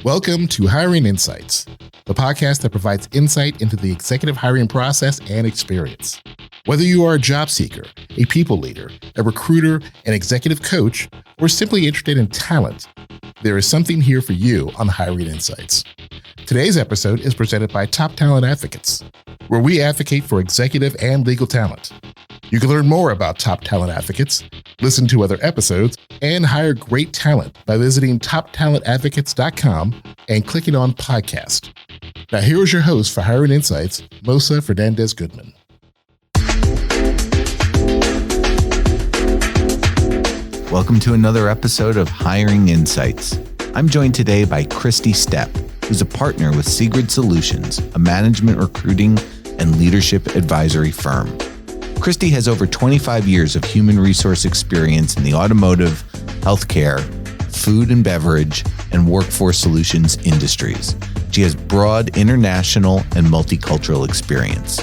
Welcome to Hiring Insights, the podcast that provides insight into the executive hiring process and experience. Whether you are a job seeker, a people leader, a recruiter, an executive coach, or simply interested in talent, there is something here for you on Hiring Insights. Today's episode is presented by Top Talent Advocates, where we advocate for executive and legal talent. You can learn more about Top Talent Advocates, listen to other episodes, and hire great talent by visiting toptalentadvocates.com and clicking on podcast. Now here is your host for Hiring Insights, Mosa Fernandez-Goodman. Welcome to another episode of Hiring Insights. I'm joined today by Kristi Stepp, who's a partner with Sigred Solutions, a management recruiting and leadership advisory firm. Kristi has over 25 years of human resource experience in the automotive, healthcare, food and beverage, and workforce solutions industries. She has broad international and multicultural experience.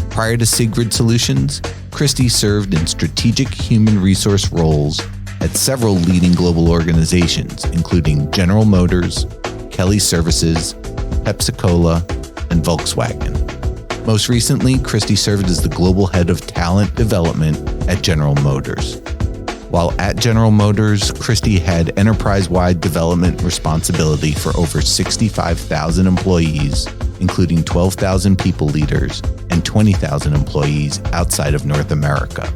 Prior to Sigred Solutions, Kristi served in strategic human resource roles at several leading global organizations, including General Motors, Kelly Services, Pepsi Cola, and Volkswagen. Most recently, Kristi served as the global head of talent development at General Motors. While at General Motors, Kristi had enterprise-wide development responsibility for over 65,000 employees, including 12,000 people leaders and 20,000 employees outside of North America.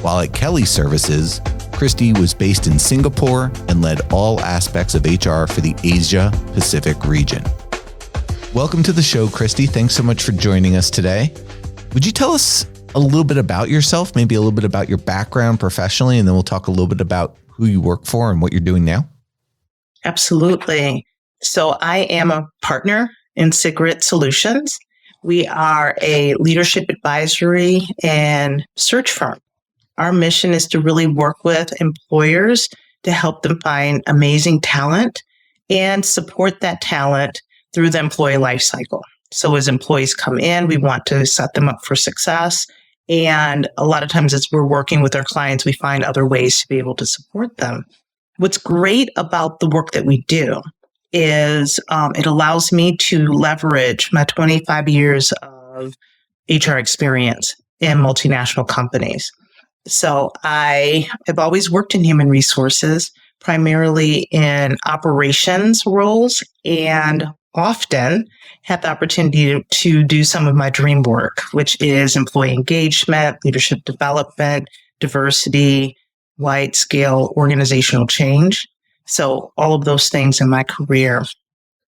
While at Kelly Services, Kristi was based in Singapore and led all aspects of HR for the Asia Pacific region. Welcome to the show, Kristi. Thanks so much for joining us today. Would you tell us a little bit about yourself, maybe a little bit about your background professionally, and then we'll talk a little bit about who you work for and what you're doing now? Absolutely. So I am a partner in Sigred Solutions. We are a leadership advisory and search firm. Our mission is to really work with employers to help them find amazing talent and support that talent through the employee life cycle. So as employees come in, we want to set them up for success. And a lot of times as we're working with our clients, we find other ways to be able to support them. What's great about the work that we do is it allows me to leverage my 25 years of HR experience in multinational companies. So I have always worked in human resources, primarily in operations roles, and often had the opportunity to do some of my dream work, which is employee engagement, leadership development, diversity, wide-scale organizational change. So all of those things in my career.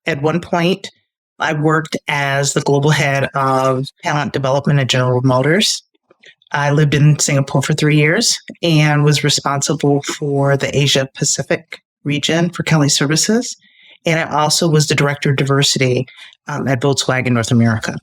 At one point, I worked as the global head of talent development at General Motors. I lived in Singapore for 3 years and was responsible for the Asia Pacific region for Kelly Services. And I also was the director of diversity at Volkswagen North America.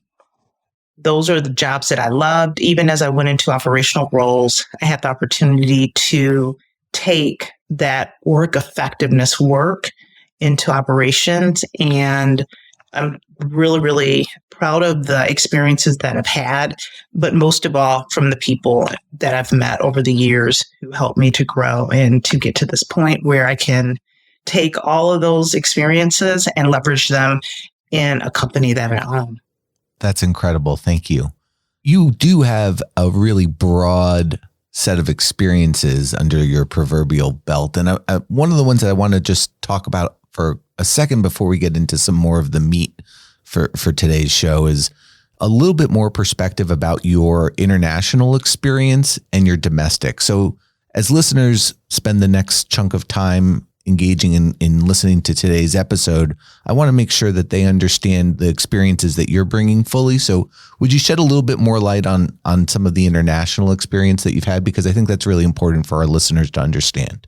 Those are the jobs that I loved. Even as I went into operational roles, I had the opportunity to take that work effectiveness work into operations. And I'm really, really proud of the experiences that I've had, but most of all from the people that I've met over the years who helped me to grow and to get to this point where I can take all of those experiences and leverage them in a company that I own. That's incredible. Thank you. You do have a really broad set of experiences under your proverbial belt. And one of the ones that I want to just talk about for a second before we get into some more of the meat for today's show is a little bit more perspective about your international experience and your domestic. So as listeners spend the next chunk of time engaging in listening to today's episode, I want to make sure that they understand the experiences that you're bringing fully. So would you shed a little bit more light on some of the international experience that you've had? Because I think that's really important for our listeners to understand.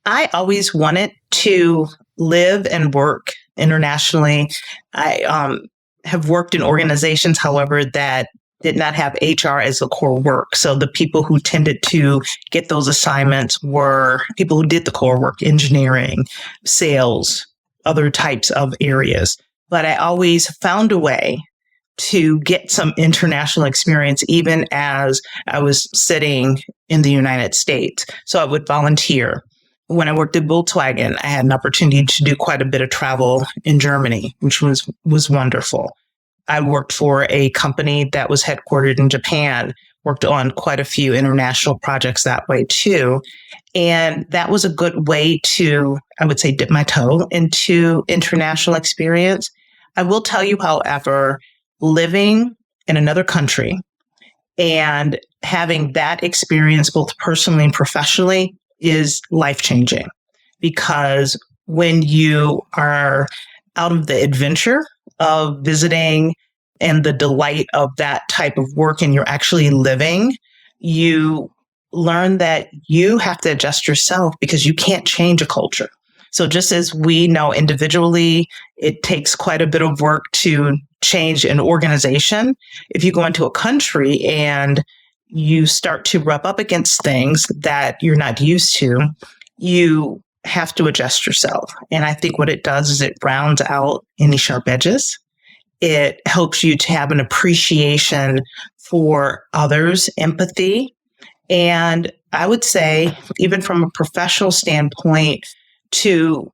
I always wanted to live and work internationally. I have worked in organizations, however, that did not have HR as the core work. So the people who tended to get those assignments were people who did the core work, engineering, sales, other types of areas. But I always found a way to get some international experience, even as I was sitting in the United States. So I would volunteer When I worked at Volkswagen, I had an opportunity to do quite a bit of travel in Germany, which was wonderful. I worked for a company that was headquartered in Japan, worked on quite a few international projects that way too. And that was a good way to, I would say, dip my toe into international experience. I will tell you, however, living in another country and having that experience both personally and professionally is life-changing, because when you are out of the adventure of visiting and the delight of that type of work and you're actually living, you learn that you have to adjust yourself because you can't change a culture. So just as we know individually, it takes quite a bit of work to change an organization. If you go into a country and you start to rub up against things that you're not used to, you have to adjust yourself. And I think what it does is it rounds out any sharp edges. It helps you to have an appreciation for others, empathy. And I would say, even from a professional standpoint, to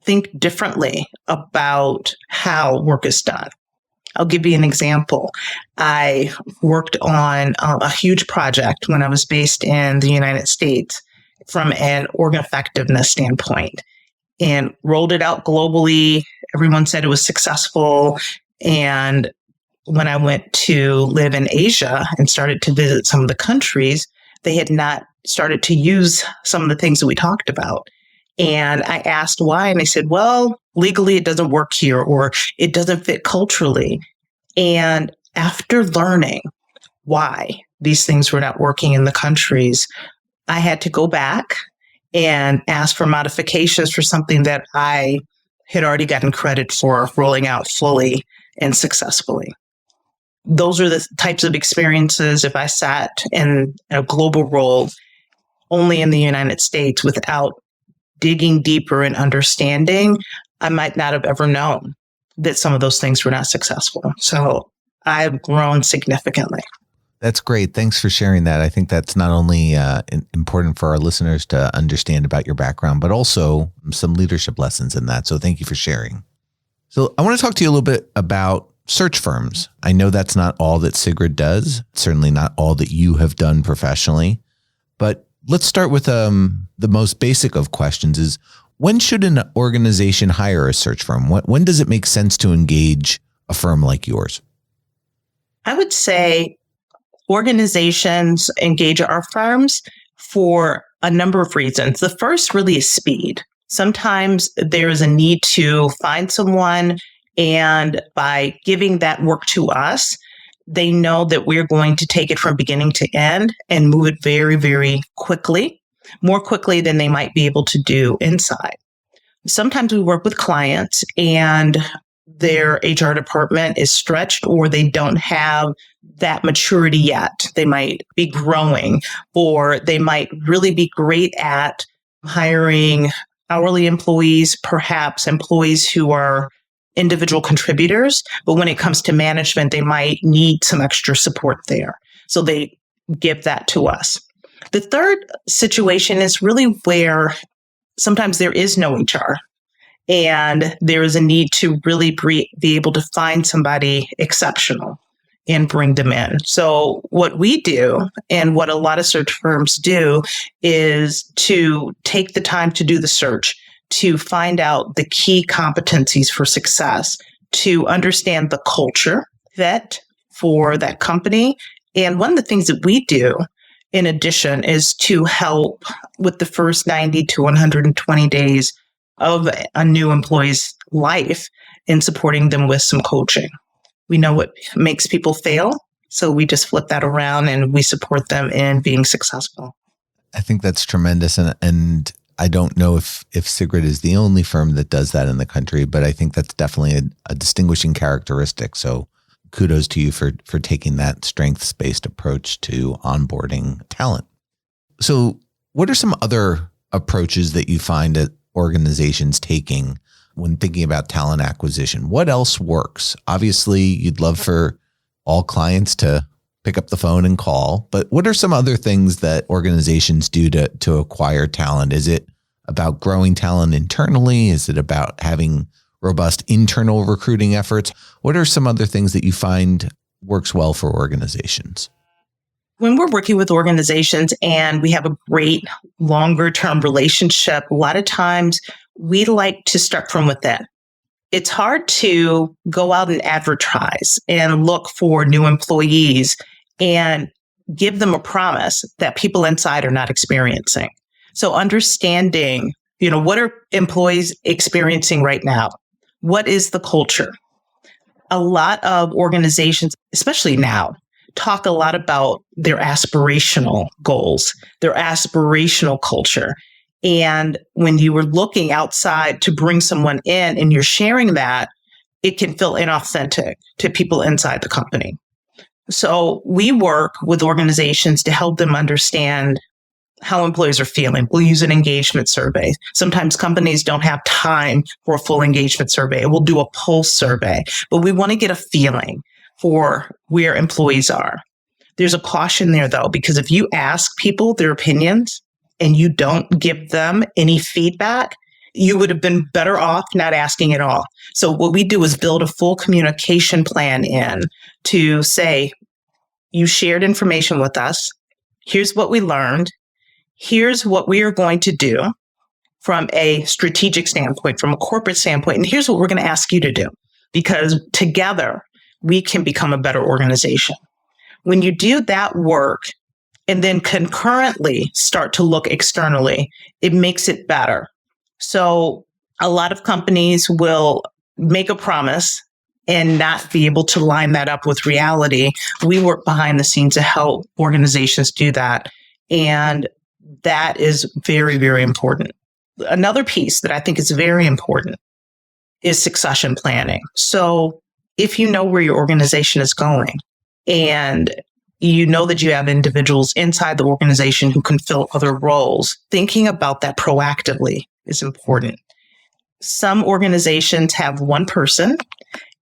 think differently about how work is done. I'll give you an example. I worked on a huge project when I was based in the United States from an organ effectiveness standpoint and rolled it out globally. Everyone said it was successful. And when I went to live in Asia and started to visit some of the countries, they had not started to use some of the things that we talked about. And I asked why, and they said, well, legally it doesn't work here, or it doesn't fit culturally. And after learning why these things were not working in the countries, I had to go back and ask for modifications for something that I had already gotten credit for rolling out fully and successfully. Those are the types of experiences. If I sat in a global role only in the United States without digging deeper and understanding, I might not have ever known that some of those things were not successful. So I've grown significantly. That's great. Thanks for sharing that. I think that's not only important for our listeners to understand about your background, but also some leadership lessons in that. So thank you for sharing. So I want to talk to you a little bit about search firms. I know that's not all that Sigrid does, certainly not all that you have done professionally, but let's start with the most basic of questions is, when should an organization hire a search firm? When does it make sense to engage a firm like yours? I would say organizations engage our firms for a number of reasons. The first really is speed. Sometimes there is a need to find someone, and by giving that work to us, they know that we're going to take it from beginning to end and move it very, very quickly, more quickly than they might be able to do inside. Sometimes we work with clients and their HR department is stretched, or they don't have that maturity yet. They might be growing, or they might really be great at hiring hourly employees, perhaps employees who are individual contributors, but when it comes to management, they might need some extra support there. So they give that to us. The third situation is really where sometimes there is no HR and there is a need to really be able to find somebody exceptional and bring them in. So what we do, and what a lot of search firms do, is to take the time to do the search, to find out the key competencies for success, to understand the culture fit for that company. And one of the things that we do in addition is to help with the first 90 to 120 days of a new employee's life in supporting them with some coaching. We know what makes people fail, so we just flip that around and we support them in being successful. I think that's tremendous. And I don't know if Sigrid is the only firm that does that in the country, but I think that's definitely a distinguishing characteristic. So kudos to you for taking that strengths-based approach to onboarding talent. So what are some other approaches that you find that organizations taking when thinking about talent acquisition? What else works? Obviously, you'd love for all clients to pick up the phone and call, but what are some other things that organizations do to acquire talent? Is it about growing talent internally? Is it about having robust internal recruiting efforts? What are some other things that you find works well for organizations? When we're working with organizations and we have a great longer term relationship, a lot of times we like to start from within. It's hard to go out and advertise and look for new employees and give them a promise that people inside are not experiencing. So understanding, what are employees experiencing right now? What is the culture? A lot of organizations, especially now, talk a lot about their aspirational goals, their aspirational culture. And when you were looking outside to bring someone in and you're sharing that, it can feel inauthentic to people inside the company. So we work with organizations to help them understand how employees are feeling. We'll use an engagement survey. Sometimes companies don't have time for a full engagement survey. We'll do a pulse survey, but we want to get a feeling for where employees are. There's a caution there, though, because if you ask people their opinions and you don't give them any feedback, you would have been better off not asking at all. So what we do is build a full communication plan in to say, you shared information with us. Here's what we learned. Here's what we are going to do from a strategic standpoint, from a corporate standpoint. And here's what we're going to ask you to do, because together we can become a better organization. When you do that work and then concurrently start to look externally, it makes it better. So a lot of companies will make a promise and not be able to line that up with reality. We work behind the scenes to help organizations do that. And that is very, very important. Another piece that I think is very important is succession planning. So if you know where your organization is going and you know that you have individuals inside the organization who can fill other roles, thinking about that proactively is important. Some organizations have one person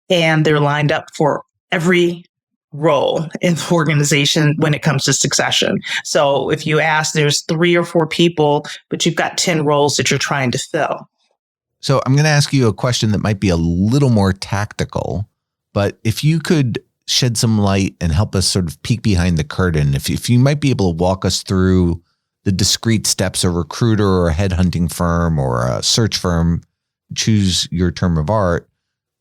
and they're lined up for every role in the organization when it comes to succession. So if you ask, there's 3 or 4 people, but you've got 10 roles that you're trying to fill. So I'm going to ask you a question that might be a little more tactical, but if you could shed some light and help us sort of peek behind the curtain, if you might be able to walk us through the discrete steps a recruiter or a headhunting firm or a search firm, choose your term of art,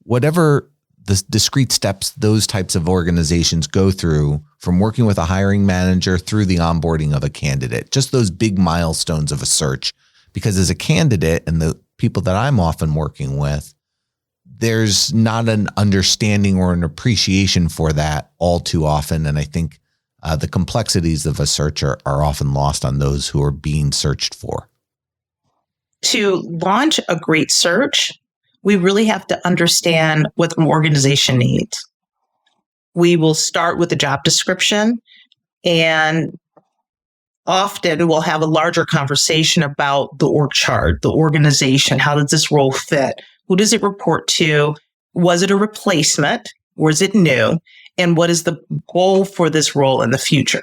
whatever the discrete steps those types of organizations go through from working with a hiring manager through the onboarding of a candidate, just those big milestones of a search. Because as a candidate and the people that I'm often working with, there's not an understanding or an appreciation for that all too often. And I think the complexities of a search are often lost on those who are being searched for. To launch a great search, we really have to understand what an organization needs. We will start with the job description, and often we'll have a larger conversation about the org chart, the organization. How does this role fit? Who does it report to? Was it a replacement? Or is it new? And what is the goal for this role in the future?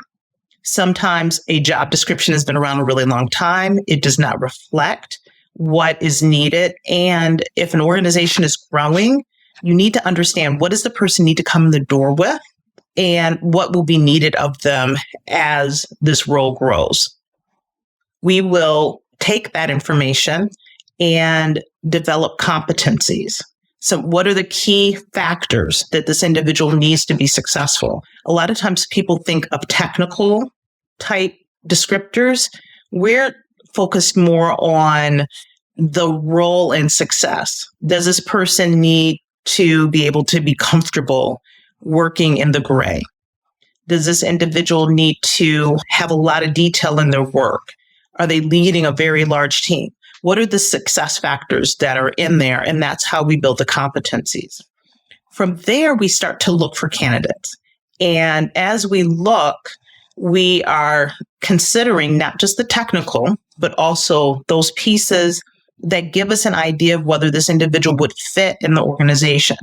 Sometimes a job description has been around a really long time. It does not reflect what is needed. And if an organization is growing, you need to understand, what does the person need to come in the door with and what will be needed of them as this role grows. We will take that information and develop competencies. So what are the key factors that this individual needs to be successful? A lot of times people think of technical type descriptors. We're focused more on the role and success. Does this person need to be able to be comfortable working in the gray? Does this individual need to have a lot of detail in their work? Are they leading a very large team? What are the success factors that are in there? And that's how we build the competencies. From there, we start to look for candidates. And as we look, we are considering not just the technical, but also those pieces that give us an idea of whether this individual would fit in the organization.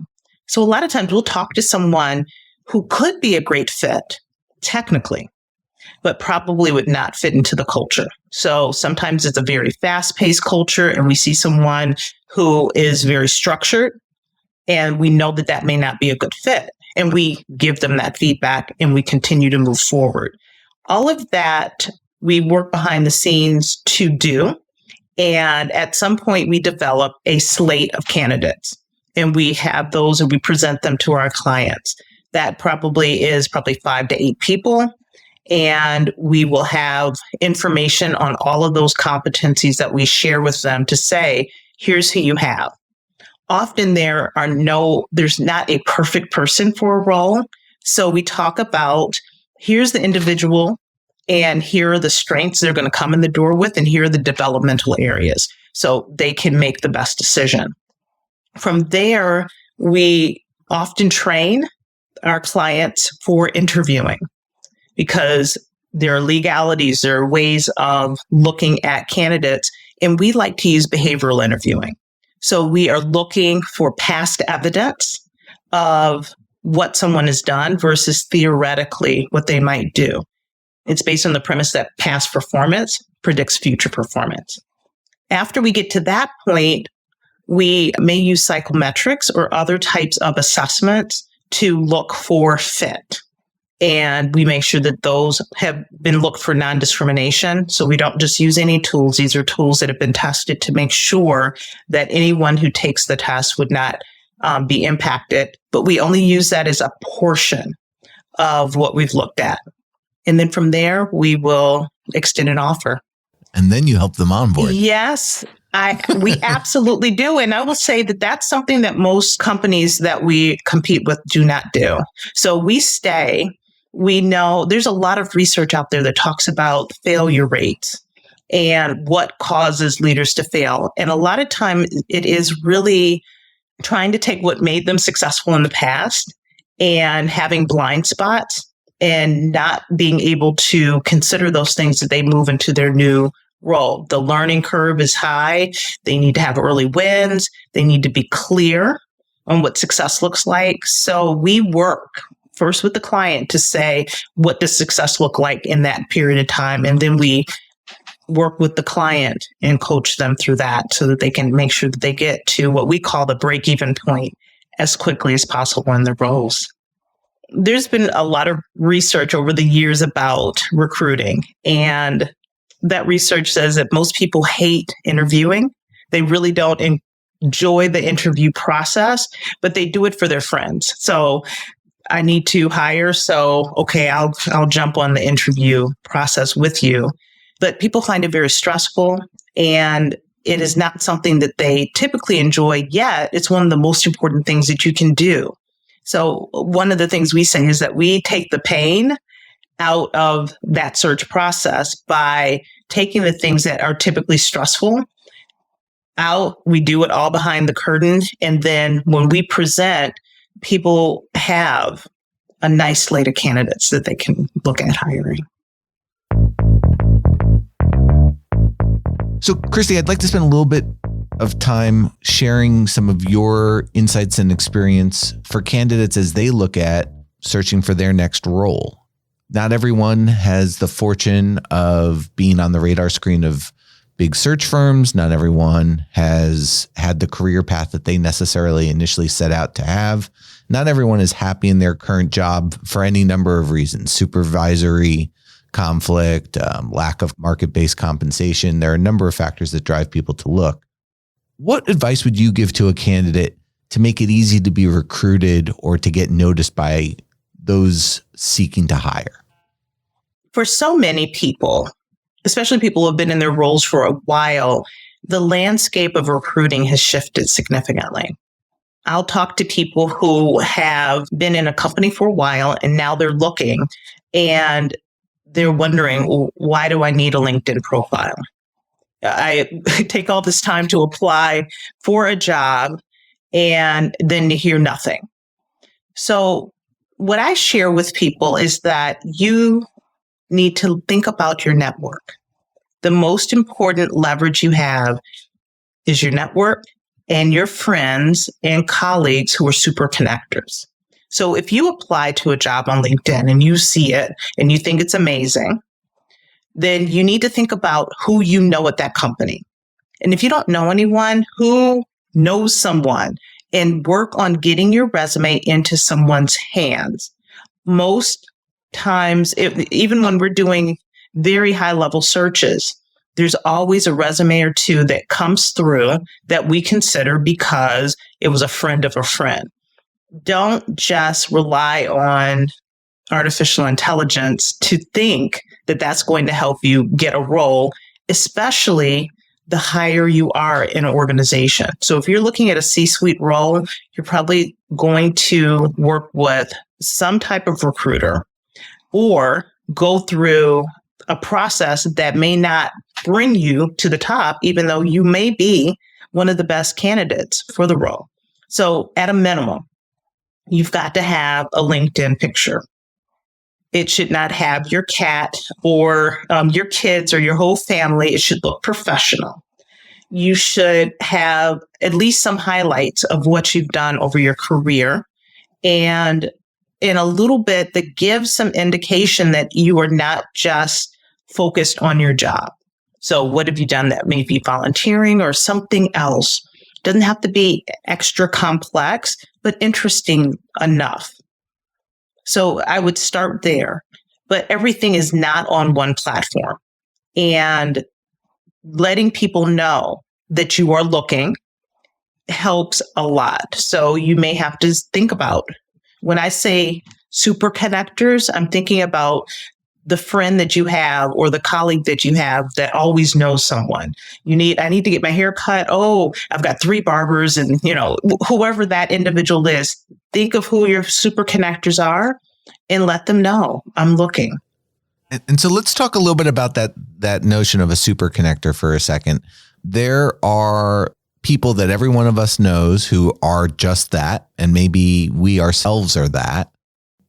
So a lot of times we'll talk to someone who could be a great fit technically, but probably would not fit into the culture. So sometimes it's a very fast-paced culture, and we see someone who is very structured, and we know that that may not be a good fit. And we give them that feedback, and we continue to move forward. All of that we work behind the scenes to do. And at some point, we develop a slate of candidates, and we have those and we present them to our clients. That probably is 5 to 8 people. And we will have information on all of those competencies that we share with them to say, here's who you have. Often there's not a perfect person for a role. So we talk about, here's the individual, and here are the strengths they're going to come in the door with, and here are the developmental areas, so they can make the best decision. From there, we often train our clients for interviewing, because there are legalities, there are ways of looking at candidates, and we like to use behavioral interviewing. So we are looking for past evidence of what someone has done versus theoretically what they might do. It's based on the premise that past performance predicts future performance. After we get to that point, we may use psychometrics or other types of assessments to look for fit. And we make sure that those have been looked for non-discrimination. So we don't just use any tools. These are tools that have been tested to make sure that anyone who takes the test would not be impacted. But we only use that as a portion of what we've looked at. And then from there, we will extend an offer. And then you help them onboard. Yes, we absolutely do. And I will say that that's something that most companies that we compete with do not do. So we stay. We know there's a lot of research out there that talks about failure rates and what causes leaders to fail. And a lot of time it is really trying to take what made them successful in the past and having blind spots and not being able to consider those things as they move into their new role. The learning curve is high. They need to have early wins. They need to be clear on what success looks like. So we work first with the client to say, what does success look like in that period of time? And then we work with the client and coach them through that so that they can make sure that they get to what we call the break-even point as quickly as possible in their roles. There's been a lot of research over the years about recruiting, and that research says that most people hate interviewing. They really don't enjoy the interview process, but they do it for their friends. So I need to hire, so okay, I'll jump on the interview process with you. But people find it very stressful, and it is not something that they typically enjoy, yet it's one of the most important things that you can do. So one of the things we say is that we take the pain out of that search process by taking the things that are typically stressful out. We do it all behind the curtain. And then when we present, people have a nice slate of candidates that they can look at hiring. So, Kristi, I'd like to spend a little bit of time sharing some of your insights and experience for candidates as they look at searching for their next role. Not everyone has the fortune of being on the radar screen of big search firms. Not everyone has had the career path that they necessarily initially set out to have. Not everyone is happy in their current job for any number of reasons: supervisory conflict, lack of market-based compensation. There are a number of factors that drive people to look. What advice would you give to a candidate to make it easy to be recruited or to get noticed by those seeking to hire? For so many people, especially people who have been in their roles for a while, the landscape of recruiting has shifted significantly. I'll talk to people who have been in a company for a while and now they're looking and they're wondering, well, why do I need a LinkedIn profile? I take all this time to apply for a job and then to hear nothing. So what I share with people is that you need to think about your network. The most important leverage you have is your network and your friends and colleagues who are super connectors. So if you apply to a job on LinkedIn and you see it and you think it's amazing, then you need to think about who you know at that company. And if you don't know anyone, who knows someone, and work on getting your resume into someone's hands. Most times, even when we're doing very high level searches, there's always a resume or two that comes through that we consider because it was a friend of a friend. Don't just rely on artificial intelligence to think that that's going to help you get a role, especially the higher you are in an organization. So if you're looking at a C-suite role, you're probably going to work with some type of recruiter or go through a process that may not bring you to the top, even though you may be one of the best candidates for the role. So at a minimum, you've got to have a LinkedIn picture. It should not have your cat or your kids or your whole family. It should look professional. You should have at least some highlights of what you've done over your career, and in a little bit that gives some indication that you are not just focused on your job. So what have you done that may be volunteering or something else? Doesn't have to be extra complex, but interesting enough. So I would start there, but everything is not on one platform. And letting people know that you are looking helps a lot. So you may have to think about, when I say super connectors, I'm thinking about the friend that you have or the colleague that you have that always knows someone. I need to get my hair cut. Oh, I've got 3 barbers, and whoever that individual is, think of who your super connectors are and let them know I'm looking. And so let's talk a little bit about that notion of a super connector for a second. There are people that every one of us knows who are just that, and maybe we ourselves are that.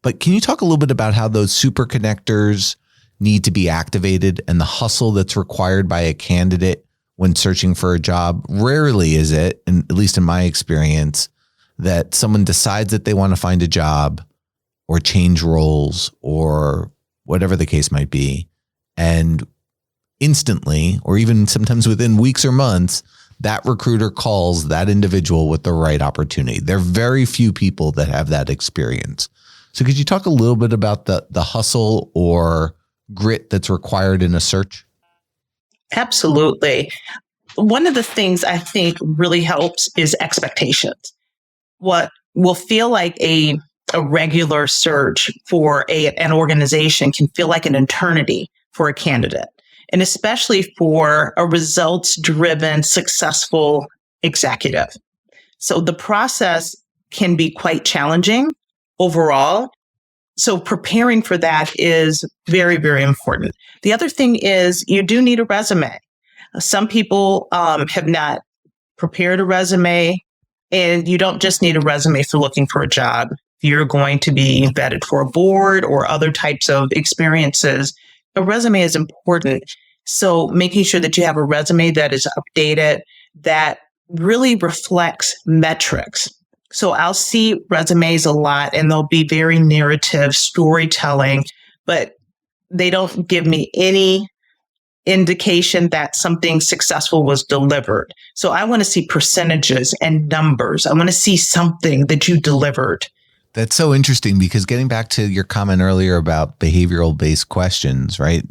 But can you talk a little bit about how those super connectors need to be activated and the hustle that's required by a candidate when searching for a job? Rarely is it, and at least in my experience, that someone decides that they want to find a job or change roles or whatever the case might be, and instantly, or even sometimes within weeks or months, that recruiter calls that individual with the right opportunity. There are very few people that have that experience. So could you talk a little bit about the hustle or grit that's required in a search? Absolutely. One of the things I think really helps is expectations. What will feel like a regular search for an organization can feel like an eternity for a candidate, and especially for a results-driven, successful executive. So the process can be quite challenging overall. So preparing for that is very, very important. The other thing is you do need a resume. Some people have not prepared a resume, and you don't just need a resume for looking for a job. You're going to be vetted for a board or other types of experiences. A resume is important. So making sure that you have a resume that is updated, that really reflects metrics. So I'll see resumes a lot, and they'll be very narrative, storytelling, but they don't give me any indication that something successful was delivered. So I want to see percentages and numbers. I want to see something that you delivered. That's so interesting, because getting back to your comment earlier about behavioral based questions, right?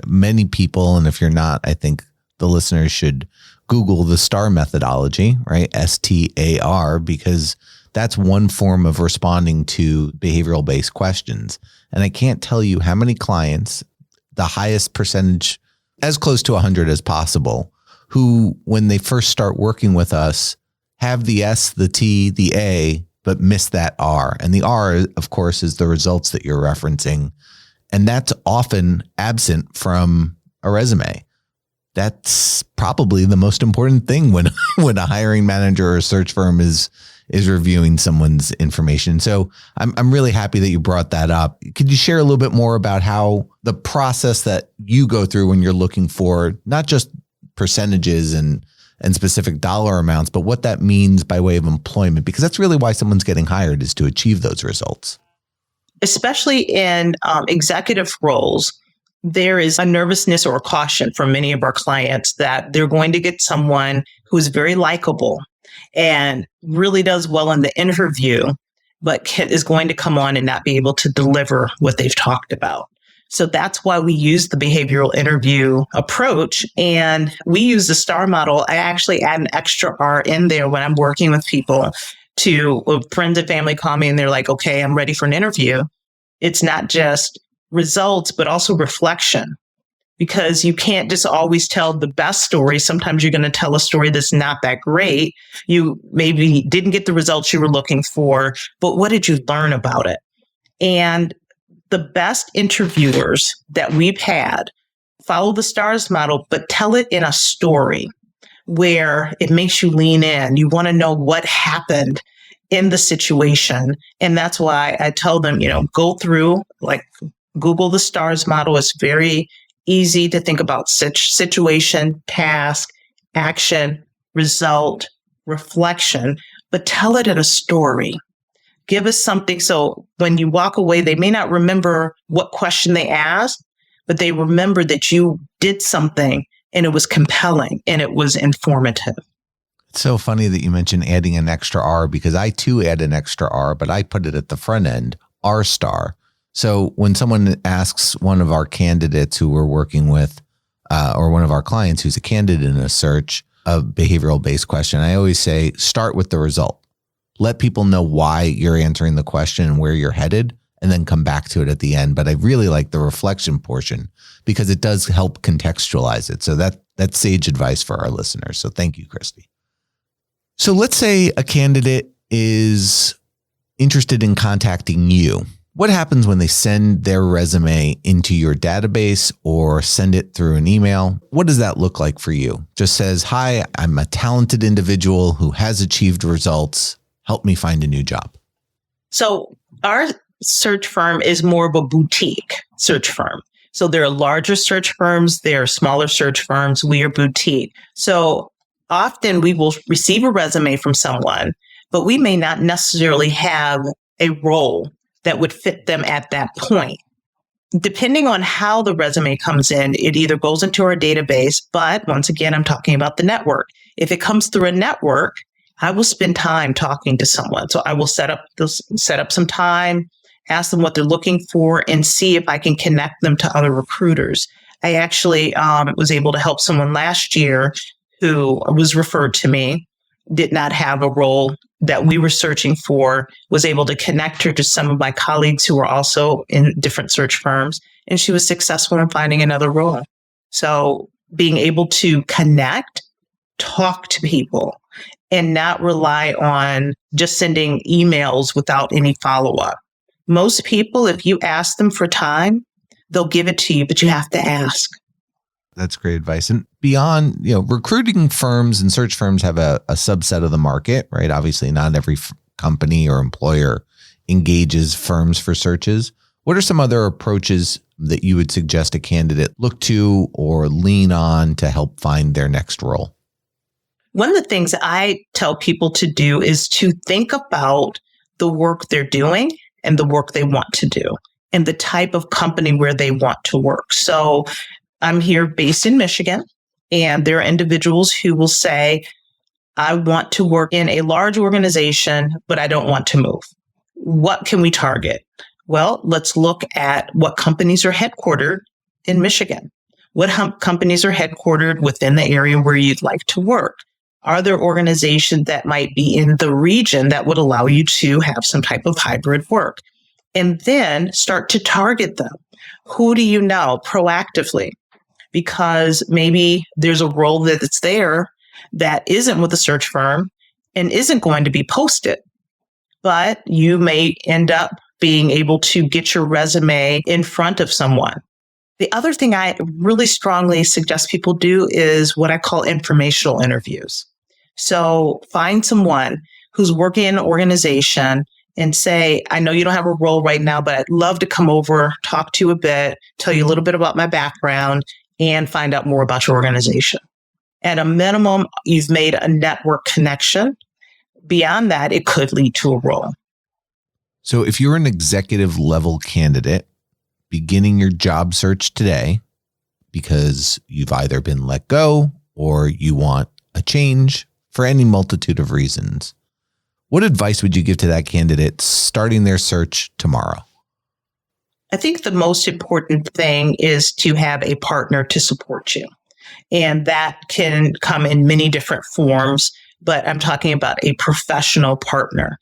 Many people, and if you're not, I think the listeners should Google the STAR methodology, right? STAR, because that's one form of responding to behavioral based questions. And I can't tell you how many clients, the highest percentage, as close to 100 as possible, who, when they first start working with us, have the S, the T, the A, but miss that R. And the R, of course, is the results that you're referencing. And that's often absent from a resume. That's probably the most important thing when a hiring manager or a search firm is reviewing someone's information. So I'm really happy that you brought that up. Could you share a little bit more about how the process that you go through when you're looking for not just percentages and and specific dollar amounts, but what that means by way of employment, because that's really why someone's getting hired, is to achieve those results. Especially in executive roles, there is a nervousness or a caution from many of our clients that they're going to get someone who is very likable and really does well in the interview, but is going to come on and not be able to deliver what they've talked about. So that's why we use the behavioral interview approach, and we use the STAR model. I actually add an extra R in there when I'm working with people. Friends and family call me and they're like, okay, I'm ready for an interview. It's not just results, but also reflection, because you can't just always tell the best story. Sometimes you're going to tell a story that's not that great. You maybe didn't get the results you were looking for, but what did you learn about it? And the best interviewers that we've had follow the STARS model, but tell it in a story where it makes you lean in. You want to know what happened in the situation. And that's why I tell them, go through, like, Google the STARS model. It's very easy to think about situation, task, action, result, reflection, but tell it in a story. Give us something. So when you walk away, they may not remember what question they asked, but they remember that you did something and it was compelling and it was informative. It's so funny that you mentioned adding an extra R, because I too add an extra R, but I put it at the front end, R star. So when someone asks one of our candidates who we're working with, or one of our clients who's a candidate in a search, a behavioral based question, I always say, start with the result. Let people know why you're answering the question and where you're headed, and then come back to it at the end. But I really like the reflection portion because it does help contextualize it. So that's sage advice for our listeners. So thank you, Kristi. So let's say a candidate is interested in contacting you. What happens when they send their resume into your database or send it through an email? What does that look like for you? Just says, hi, I'm a talented individual who has achieved results. Help me find a new job. So our search firm is more of a boutique search firm. So there are larger search firms, there are smaller search firms. We are boutique. So often we will receive a resume from someone, but we may not necessarily have a role that would fit them at that point. Depending on how the resume comes in, it either goes into our database, but once again, I'm talking about the network. If it comes through a network, I will spend time talking to someone. So I will set up some time, ask them what they're looking for, and see if I can connect them to other recruiters. I actually was able to help someone last year who was referred to me, did not have a role that we were searching for, was able to connect her to some of my colleagues who were also in different search firms, and she was successful in finding another role. So being able to connect, talk to people, and not rely on just sending emails without any follow-up. Most people, if you ask them for time, they'll give it to you, but you have to ask. That's great advice. And beyond, recruiting firms and search firms have a subset of the market, right? Obviously, not every company or employer engages firms for searches. What are some other approaches that you would suggest a candidate look to or lean on to help find their next role? One of the things I tell people to do is to think about the work they're doing and the work they want to do and the type of company where they want to work. So I'm here based in Michigan, and there are individuals who will say, I want to work in a large organization, but I don't want to move. What can we target? Well, let's look at what companies are headquartered in Michigan. What companies are headquartered within the area where you'd like to work? Are there organizations that might be in the region that would allow you to have some type of hybrid work? And then start to target them. Who do you know proactively? Because maybe there's a role that's there that isn't with a search firm and isn't going to be posted, but you may end up being able to get your resume in front of someone. The other thing I really strongly suggest people do is what I call informational interviews. So find someone who's working in an organization and say, I know you don't have a role right now, but I'd love to come over, talk to you a bit, tell you a little bit about my background, and find out more about your organization. At a minimum, you've made a network connection. Beyond that, it could lead to a role. So if you're an executive level candidate beginning your job search today because you've either been let go or you want a change for any multitude of reasons, what advice would you give to that candidate starting their search tomorrow? I think the most important thing is to have a partner to support you. And that can come in many different forms, but I'm talking about a professional partner.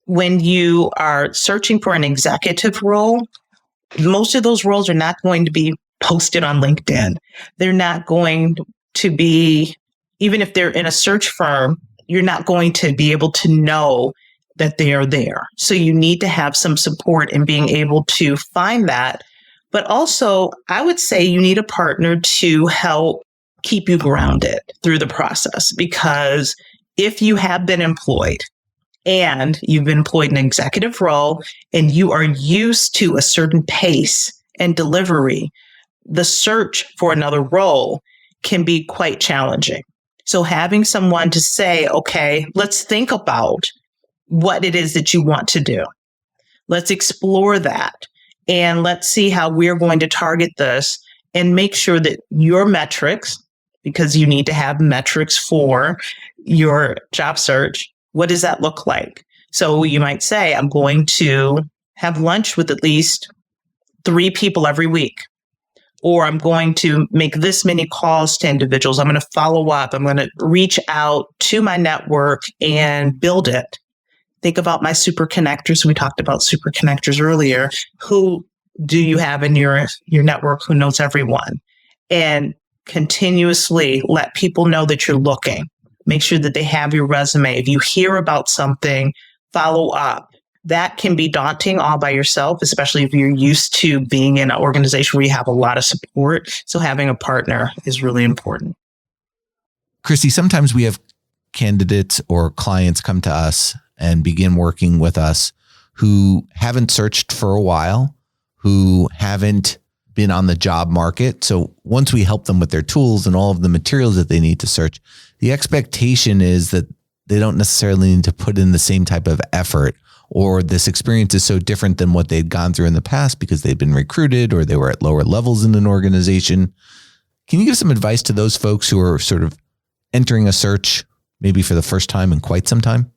When you are searching for an executive role, most of those roles are not going to be posted on LinkedIn. They're not going to be, even if they're in a search firm, you're not going to be able to know that they are there. So you need to have some support in being able to find that. But also, I would say you need a partner to help keep you grounded through the process. Because if you have been employed and you've been employed in an executive role and you are used to a certain pace and delivery, the search for another role can be quite challenging. So having someone to say, okay, let's think about what it is that you want to do. Let's explore that. And let's see how we're going to target this and make sure that your metrics, because you need to have metrics for your job search, what does that look like? So you might say, I'm going to have lunch with at least 3 people every week. Or I'm going to make this many calls to individuals. I'm going to follow up. I'm going to reach out to my network and build it. Think about my super connectors. We talked about super connectors earlier. Who do you have in your network who knows everyone? And continuously let people know that you're looking. Make sure that they have your resume. If you hear about something, follow up. That can be daunting all by yourself, especially if you're used to being in an organization where you have a lot of support. So having a partner is really important. Kristi, sometimes we have candidates or clients come to us and begin working with us who haven't searched for a while, who haven't been on the job market. So once we help them with their tools and all of the materials that they need to search, the expectation is that they don't necessarily need to put in the same type of effort, or this experience is so different than what they'd gone through in the past because they'd been recruited or they were at lower levels in an organization. Can you give some advice to those folks who are sort of entering a search maybe for the first time in quite some time?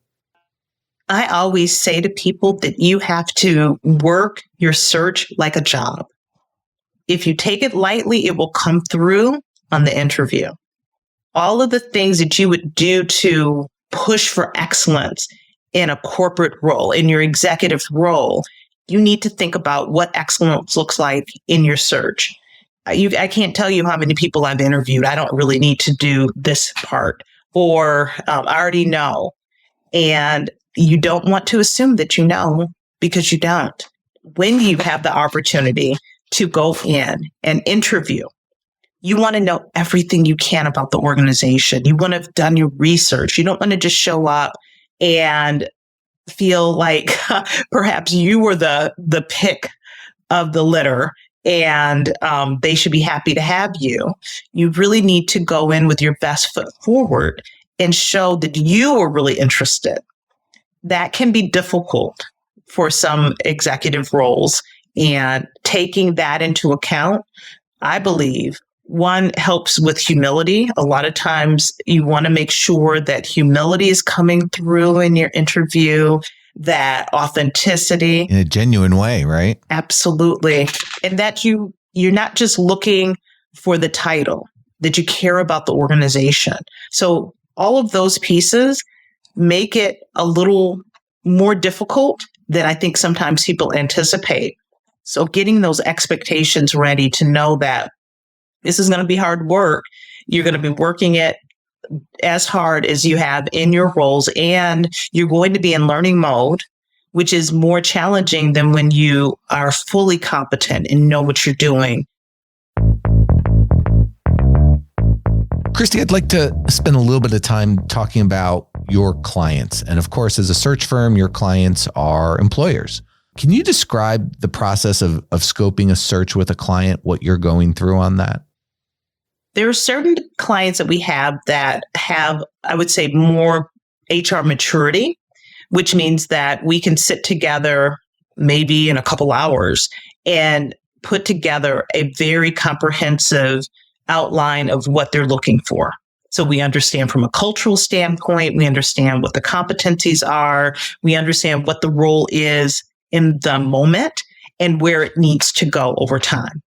I always say to people that you have to work your search like a job. If you take it lightly, it will come through on the interview. All of the things that you would do to push for excellence in a corporate role, in your executive role, you need to think about what excellence looks like in your search. I can't tell you how many people I've interviewed. I don't really need to do this part, or I already know. And you don't want to assume that you know, because you don't. When you have the opportunity to go in and interview, you want to know everything you can about the organization. You want to have done your research. You don't want to just show up and feel like perhaps you were the pick of the litter and they should be happy to have you. You really need to go in with your best foot forward and show that you are really interested. That can be difficult for some executive roles, and taking that into account, I believe, one, helps with humility. A lot of times you want to make sure that humility is coming through in your interview, that authenticity. In a genuine way, right? Absolutely. And that you're not just looking for the title, that you care about the organization. So all of those pieces make it a little more difficult than I think sometimes people anticipate. So getting those expectations ready to know that this is going to be hard work. You're going to be working it as hard as you have in your roles, and you're going to be in learning mode, which is more challenging than when you are fully competent and know what you're doing. Kristi, I'd like to spend a little bit of time talking about your clients. And of course, as a search firm, your clients are employers. Can you describe the process of scoping a search with a client, what you're going through on that? There are certain clients that we have that have, I would say, more HR maturity, which means that we can sit together maybe in a couple hours and put together a very comprehensive outline of what they're looking for. So we understand from a cultural standpoint, we understand what the competencies are, we understand what the role is in the moment and where it needs to go over time.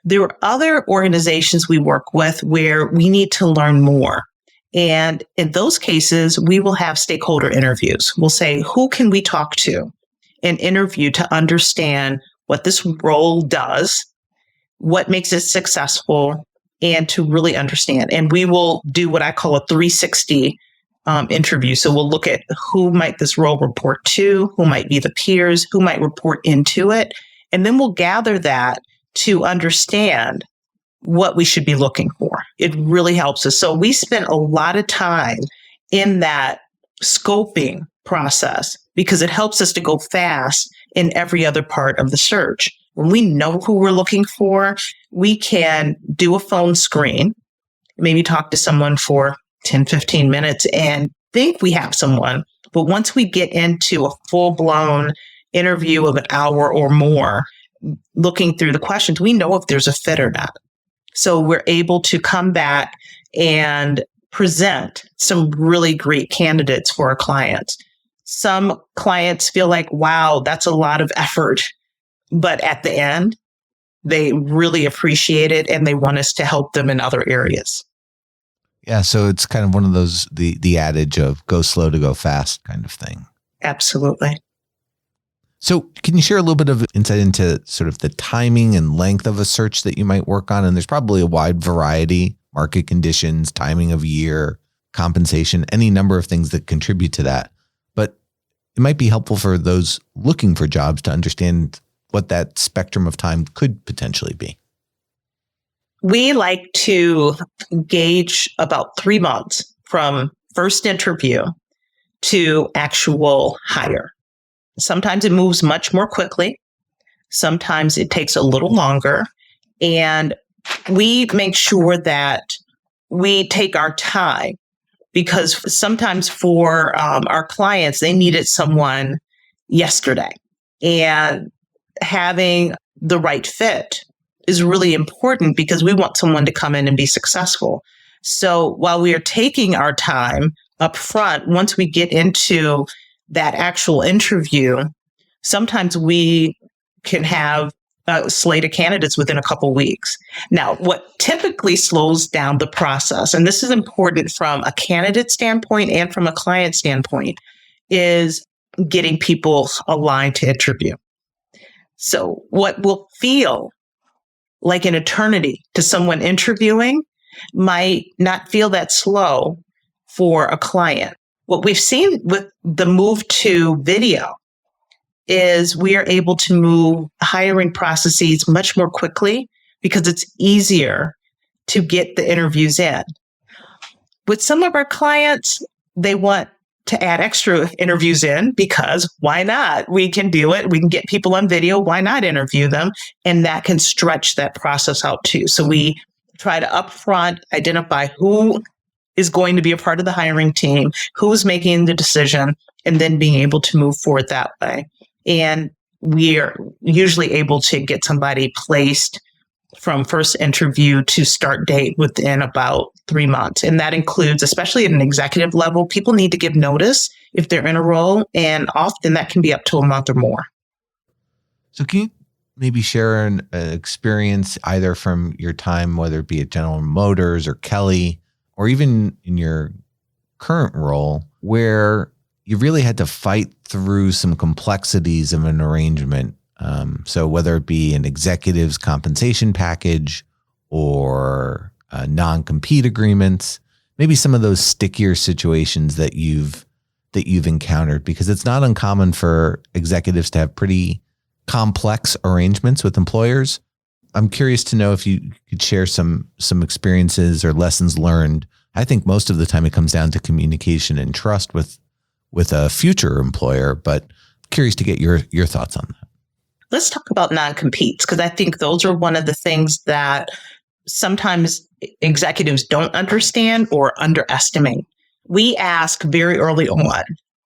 There are other organizations we work with where we need to learn more. And in those cases, we will have stakeholder interviews. We'll say, who can we talk to and interview to understand what this role does, what makes it successful, and to really understand. And we will do what I call a 360 interview. So we'll look at who might this role report to, who might be the peers, who might report into it. And then we'll gather that to understand what we should be looking for. It really helps us. So we spend a lot of time in that scoping process because it helps us to go fast in every other part of the search. When we know who we're looking for, we can do a phone screen, maybe talk to someone for 10, 15 minutes and think we have someone. But once we get into a full-blown interview of an hour or more, looking through the questions, we know if there's a fit or not. So we're able to come back and present some really great candidates for our clients. Some clients feel like, wow, that's a lot of effort. But at the end, they really appreciate it and they want us to help them in other areas. Yeah. So it's kind of one of those, the adage of go slow to go fast kind of thing. Absolutely. So can you share a little bit of insight into sort of the timing and length of a search that you might work on? And there's probably a wide variety, market conditions, timing of year, compensation, any number of things that contribute to that. But it might be helpful for those looking for jobs to understand what that spectrum of time could potentially be. We like to gauge about 3 months from first interview to actual hire. Sometimes it moves much more quickly. Sometimes it takes a little longer. And we make sure that we take our time because sometimes for our clients, they needed someone yesterday. And having the right fit is really important because we want someone to come in and be successful. So while we are taking our time up front, once we get into that actual interview, sometimes we can have a slate of candidates within a couple weeks. Now, what typically slows down the process, and this is important from a candidate standpoint and from a client standpoint, is getting people aligned to interview. So what will feel like an eternity to someone interviewing might not feel that slow for a client. What we've seen with the move to video is we are able to move hiring processes much more quickly because it's easier to get the interviews in. With some of our clients, they want to add extra interviews in because why not? We can do it. We can get people on video. Why not interview them? And that can stretch that process out too. So we try to upfront identify who is going to be a part of the hiring team, who's making the decision, and then being able to move forward that way. And we are usually able to get somebody placed from first interview to start date within about 3 months. And that includes, especially at an executive level, people need to give notice if they're in a role, and often that can be up to a month or more. So can you maybe share an experience either from your time, whether it be at General Motors or Kelly, or even in your current role, where you really had to fight through some complexities of an arrangement? So whether it be an executive's compensation package or non-compete agreements, maybe some of those stickier situations that you've encountered, because it's not uncommon for executives to have pretty complex arrangements with employers. I'm curious to know if you could share some experiences or lessons learned. I think most of the time it comes down to communication and trust with a future employer, but curious to get your thoughts on that. Let's talk about non-competes, because I think those are one of the things that sometimes executives don't understand or underestimate. We ask very early on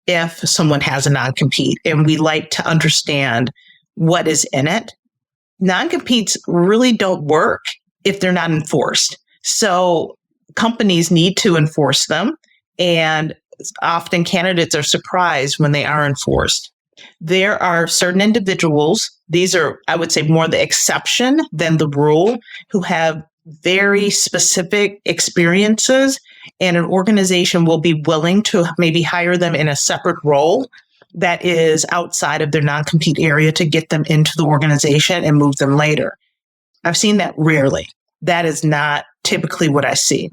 if someone has a non-compete, and we like to understand what is in it. Non-competes really don't work if they're not enforced. So companies need to enforce them, and often candidates are surprised when they are enforced. There are certain individuals, these are, I would say, more the exception than the rule, who have very specific experiences, and an organization will be willing to maybe hire them in a separate role that is outside of their non-compete area to get them into the organization and move them later. I've seen that rarely. That is not typically what I see.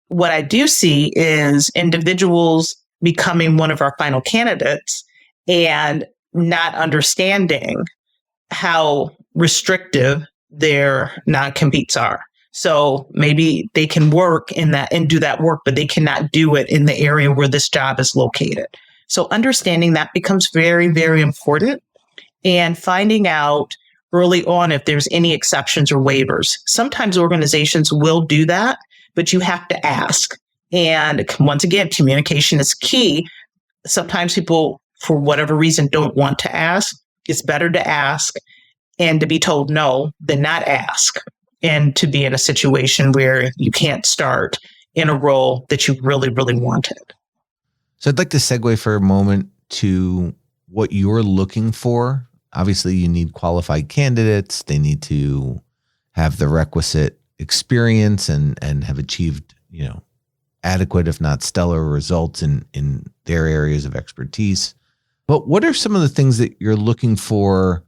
What I do see is individuals becoming one of our final candidates and not understanding how restrictive their non-competes are. So maybe they can work in that and do that work, but they cannot do it in the area where this job is located. So understanding that becomes very, very important, and finding out early on if there's any exceptions or waivers. Sometimes organizations will do that, but you have to ask. And once again, communication is key. Sometimes people, for whatever reason, don't want to ask. It's better to ask and to be told no than not ask, and to be in a situation where you can't start in a role that you really, really wanted. So I'd like to segue for a moment to what you're looking for. Obviously, you need qualified candidates. They need to have the requisite experience and have achieved, adequate, if not stellar, results in their areas of expertise. But what are some of the things that you're looking for,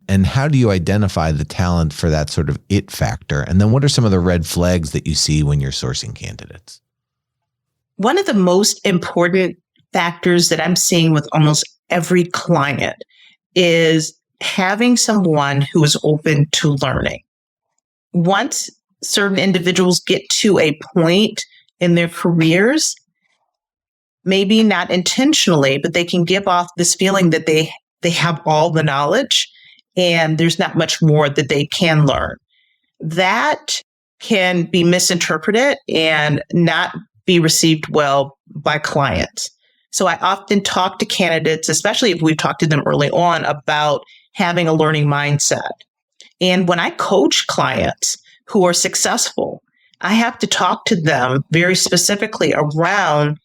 and how do you identify the talent for that sort of it factor? And then what are some of the red flags that you see when you're sourcing candidates? One of the most important factors that I'm seeing with almost every client is having someone who is open to learning. Once certain individuals get to a point in their careers, maybe not intentionally, but they can give off this feeling that they have all the knowledge and there's not much more that they can learn. That can be misinterpreted and not be received well by clients. So I often talk to candidates, especially if we've talked to them early on, about having a learning mindset. And when I coach clients who are successful, I have to talk to them very specifically around,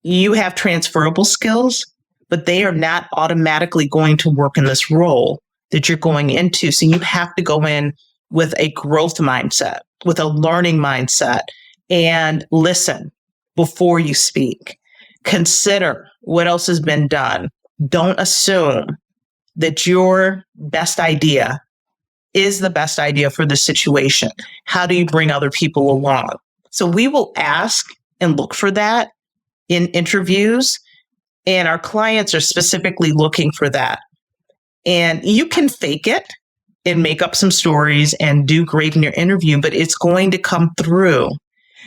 you have transferable skills, but they are not automatically going to work in this role that you're going into. So you have to go in with a growth mindset, with a learning mindset, and listen before you speak. Consider what else has been done. Don't assume that your best idea is the best idea for the situation. How do you bring other people along? So we will ask and look for that in interviews, and our clients are specifically looking for that. And you can fake it and make up some stories and do great in your interview, but it's going to come through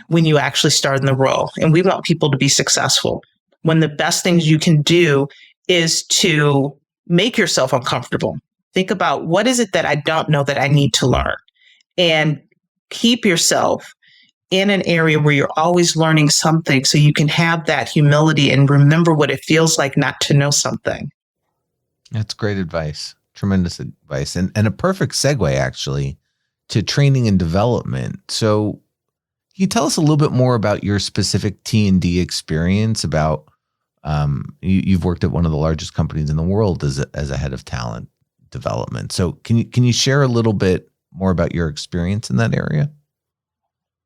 when you actually start in the role. And we want people to be successful. One of the best things you can do is to make yourself uncomfortable. Think about, what is it that I don't know that I need to learn? And keep yourself in an area where you're always learning something, so you can have that humility and remember what it feels like not to know something. That's great advice. Tremendous advice. And a perfect segue, actually, to training and development. So can you tell us a little bit more about your specific T&D experience? About you've worked at one of the largest companies in the world as a head of talent development. So can you share a little bit more about your experience in that area?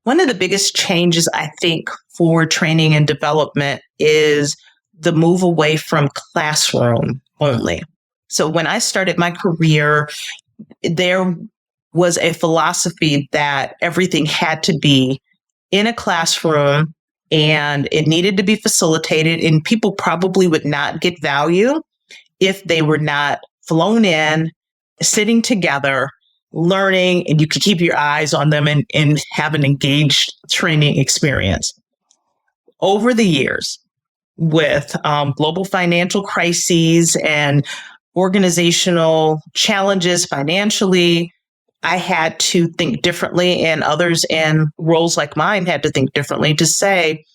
One of the biggest changes, I think, for training and development is the move away from classroom only. So when I started my career, there was a philosophy that everything had to be in a classroom and it needed to be facilitated, and people probably would not get value if they were not flown in, sitting together, learning, and you could keep your eyes on them and have an engaged training experience. Over the years, with global financial crises and organizational challenges financially, I had to think differently, and others in roles like mine had to think differently to say,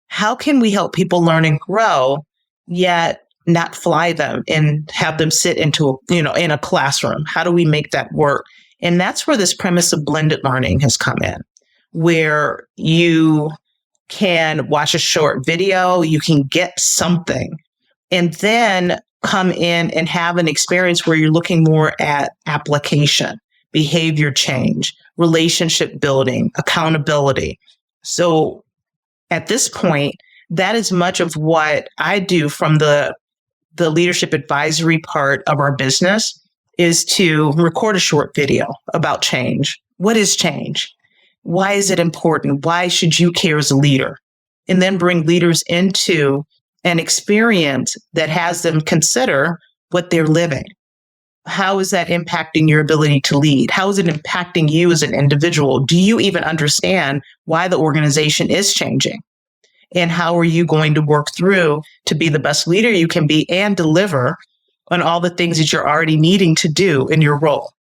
how can we help people learn and grow, yet not fly them and have them sit in a classroom? How do we make that work? And that's where this premise of blended learning has come in, where you can watch a short video, you can get something, and then come in and have an experience where you're looking more at application, behavior change, relationship building, accountability. So at this point, that is much of what I do from the leadership advisory part of our business, is to record a short video about change. What is change? Why is it important? Why should you care as a leader? And then bring leaders into an experience that has them consider what they're living. How is that impacting your ability to lead? How is it impacting you as an individual? Do you even understand why the organization is changing? And how are you going to work through to be the best leader you can be and deliver on all the things that you're already needing to do in your role?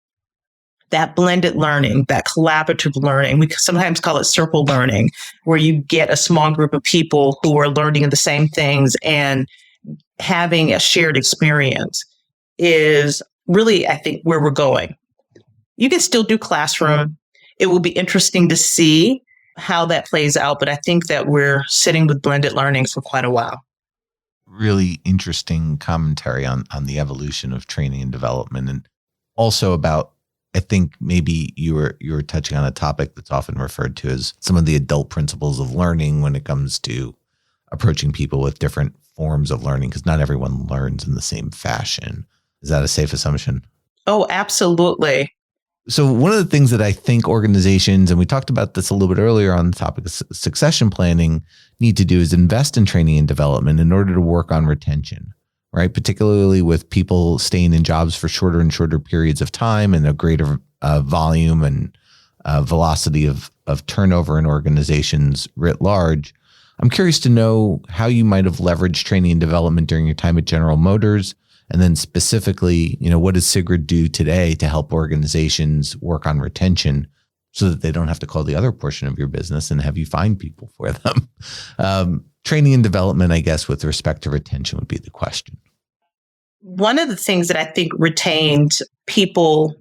That blended learning, that collaborative learning, we sometimes call it circle learning, where you get a small group of people who are learning the same things and having a shared experience, is really, I think, where we're going. You can still do classroom. It will be interesting to see how that plays out, but I think that we're sitting with blended learning for quite a while. Really interesting commentary on the evolution of training and development, and also about, I think maybe you were touching on a topic that's often referred to as some of the adult principles of learning when it comes to approaching people with different forms of learning, because not everyone learns in the same fashion. Is that a safe assumption? Oh, absolutely. So one of the things that I think organizations, and we talked about this a little bit earlier on the topic of succession planning, need to do is invest in training and development in order to work on retention, right? Particularly with people staying in jobs for shorter and shorter periods of time and a greater volume and velocity of turnover in organizations writ large. I'm curious to know how you might have leveraged training and development during your time at General Motors. And then specifically, what does Sigrid do today to help organizations work on retention so that they don't have to call the other portion of your business and have you find people for them? Training and development, I guess, with respect to retention would be the question. One of the things that I think retains people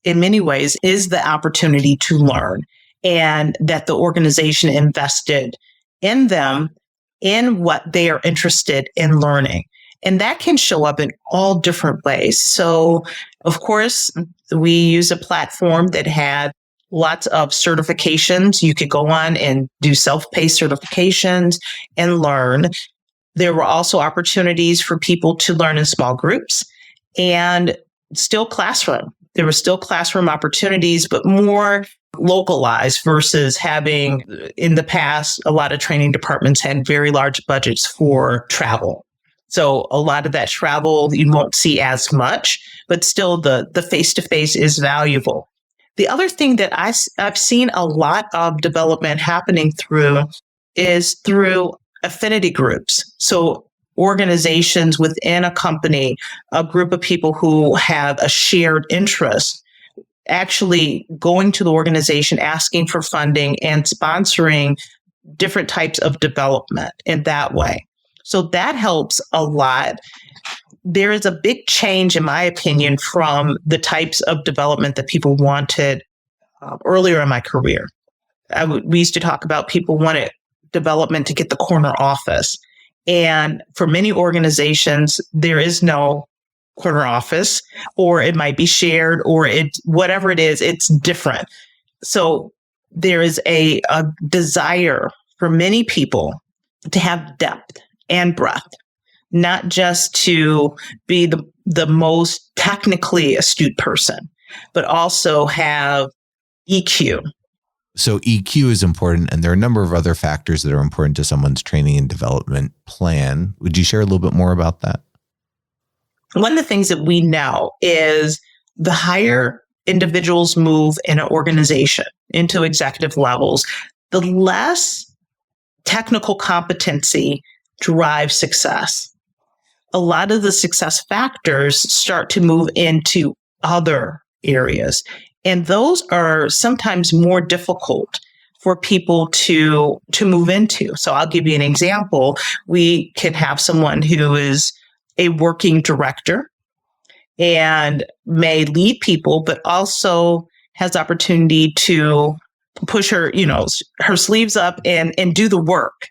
in many ways is the opportunity to learn, and that the organization invested in them in what they are interested in learning. And that can show up in all different ways. So, of course, we use a platform that had lots of certifications. You could go on and do self-paced certifications and learn. There were also opportunities for people to learn in small groups, and still classroom. There were still classroom opportunities, but more localized versus having, in the past, a lot of training departments had very large budgets for travel. So a lot of that travel you won't see as much, but still the face-to-face is valuable. The other thing that I've seen a lot of development happening through is through affinity groups. So organizations within a company, a group of people who have a shared interest, actually going to the organization, asking for funding and sponsoring different types of development in that way. So that helps a lot. There is a big change, in my opinion, from the types of development that people wanted earlier in my career. We used to talk about people wanted development to get the corner office. And for many organizations, there is no corner office, or it might be shared, or whatever it is, it's different. So there is a desire for many people to have depth and breadth, not just to be the most technically astute person, but also have EQ. So EQ is important, and there are a number of other factors that are important to someone's training and development plan. Would you share a little bit more about that? One of the things that we know is the higher individuals move in an organization into executive levels, the less technical competency drive success. A lot of the success factors start to move into other areas. And those are sometimes more difficult for people to move into. So I'll give you an example. We can have someone who is a working director and may lead people, but also has opportunity to push her, her sleeves up and do the work.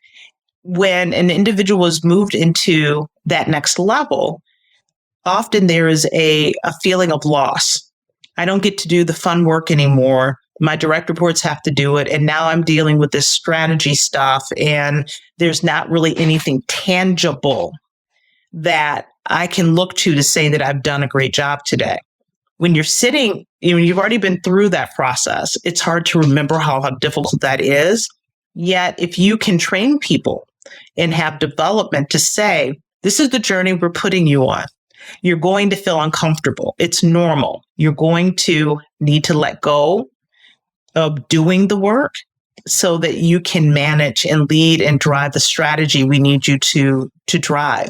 When an individual is moved into that next level, often there is a feeling of loss. I don't get to do the fun work anymore. My direct reports have to do it. And now I'm dealing with this strategy stuff. And there's not really anything tangible that I can look to say that I've done a great job today. When you're sitting, you've already been through that process. It's hard to remember how difficult that is. Yet if you can train people and have development to say, this is the journey we're putting you on. You're going to feel uncomfortable. It's normal. You're going to need to let go of doing the work so that you can manage and lead and drive the strategy we need you to drive.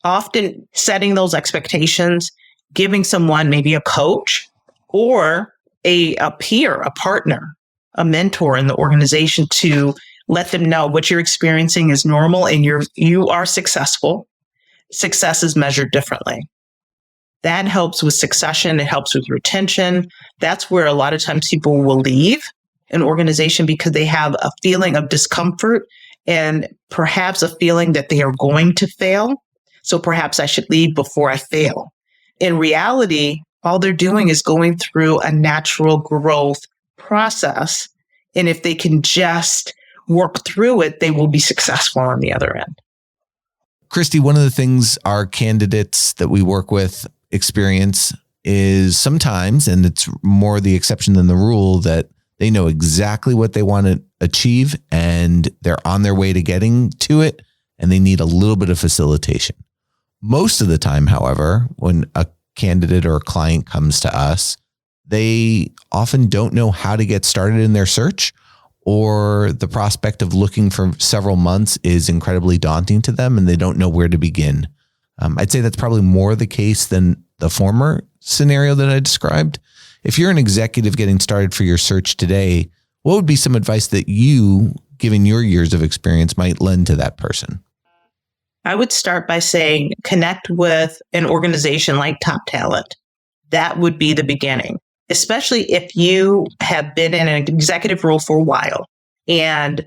Often setting those expectations, giving someone maybe a coach or a peer, a partner, a mentor in the organization to let them know what you're experiencing is normal and you are successful. Success is measured differently. That helps with succession. It helps with retention. That's where a lot of times people will leave an organization because they have a feeling of discomfort and perhaps a feeling that they are going to fail. So perhaps I should leave before I fail. In reality, all they're doing is going through a natural growth process. And if they can just work through it, they will be successful on the other end. Kristi, one of the things our candidates that we work with experience is sometimes, and it's more the exception than the rule, that they know exactly what they want to achieve and they're on their way to getting to it and they need a little bit of facilitation. Most of the time, however, when a candidate or a client comes to us, they often don't know how to get started in their search, or the prospect of looking for several months is incredibly daunting to them and they don't know where to begin. I'd say that's probably more the case than the former scenario that I described. If you're an executive getting started for your search today, what would be some advice that you, given your years of experience, might lend to that person? I would start by saying, connect with an organization like Top Talent. That would be the beginning, especially if you have been in an executive role for a while and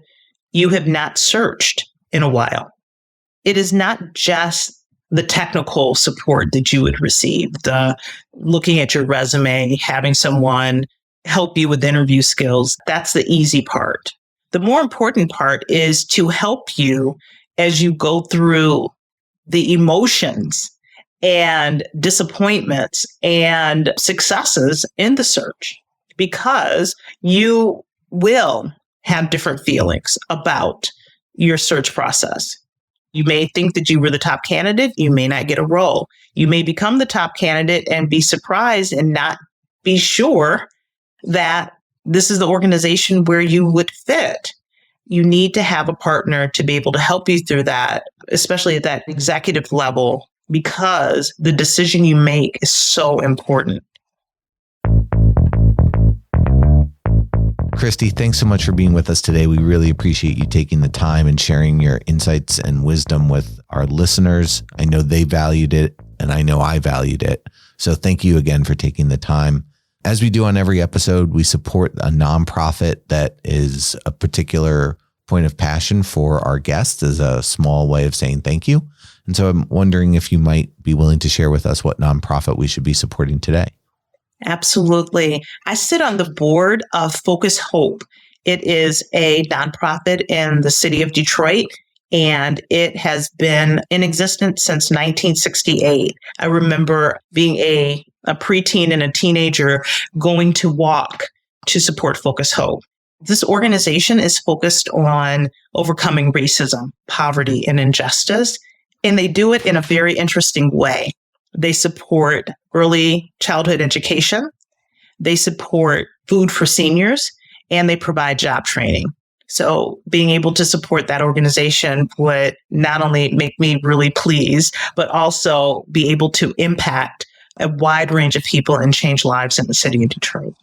you have not searched in a while. It is not just the technical support that you would receive, the looking at your resume, having someone help you with interview skills. That's the easy part. The more important part is to help you as you go through the emotions and disappointments and successes in the search, because you will have different feelings about your search process. You may think that you were the top candidate. You may not get a role. You may become the top candidate and be surprised and not be sure that this is the organization where you would fit. You need to have a partner to be able to help you through that, especially at that executive level, because the decision you make is so important. Kristi, thanks so much for being with us today. We really appreciate you taking the time and sharing your insights and wisdom with our listeners. I know they valued it, and I know I valued it. So thank you again for taking the time. As we do on every episode, we support a nonprofit that is a particular point of passion for our guests as a small way of saying thank you. And so I'm wondering if you might be willing to share with us what nonprofit we should be supporting today. Absolutely. I sit on the board of Focus Hope. It is a nonprofit in the city of Detroit, and it has been in existence since 1968. I remember being a preteen and a teenager going to walk to support Focus Hope. This organization is focused on overcoming racism, poverty, and injustice, and they do it in a very interesting way. They support early childhood education, they support food for seniors, and they provide job training. So being able to support that organization would not only make me really pleased, but also be able to impact a wide range of people and change lives in the city of Detroit.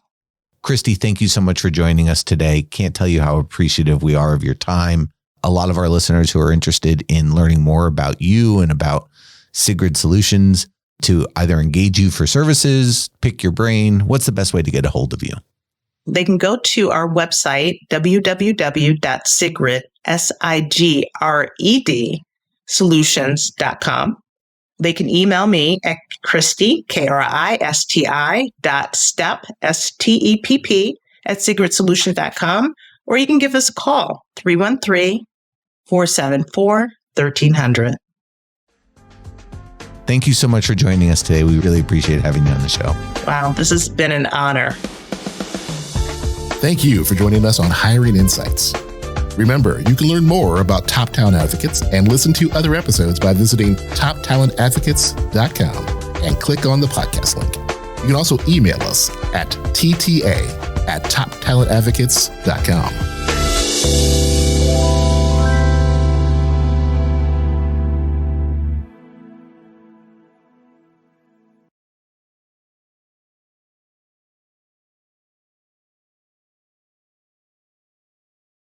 Kristi, thank you so much for joining us today. Can't tell you how appreciative we are of your time. A lot of our listeners who are interested in learning more about you and about Sigred Solutions to either engage you for services, pick your brain, what's the best way to get a hold of you? They can go to our website, www.sigred, Sigred, solutions.com. They can email me at Kristi, Kristi, .stepp, Stepp, at sigredsolutions.com, or you can give us a call, 313-474-1300. Thank you so much for joining us today. We really appreciate having you on the show. Wow, this has been an honor. Thank you for joining us on Hiring Insights. Remember, you can learn more about Top Talent Advocates and listen to other episodes by visiting toptalentadvocates.com and click on the podcast link. You can also email us at tta@toptalentadvocates.com.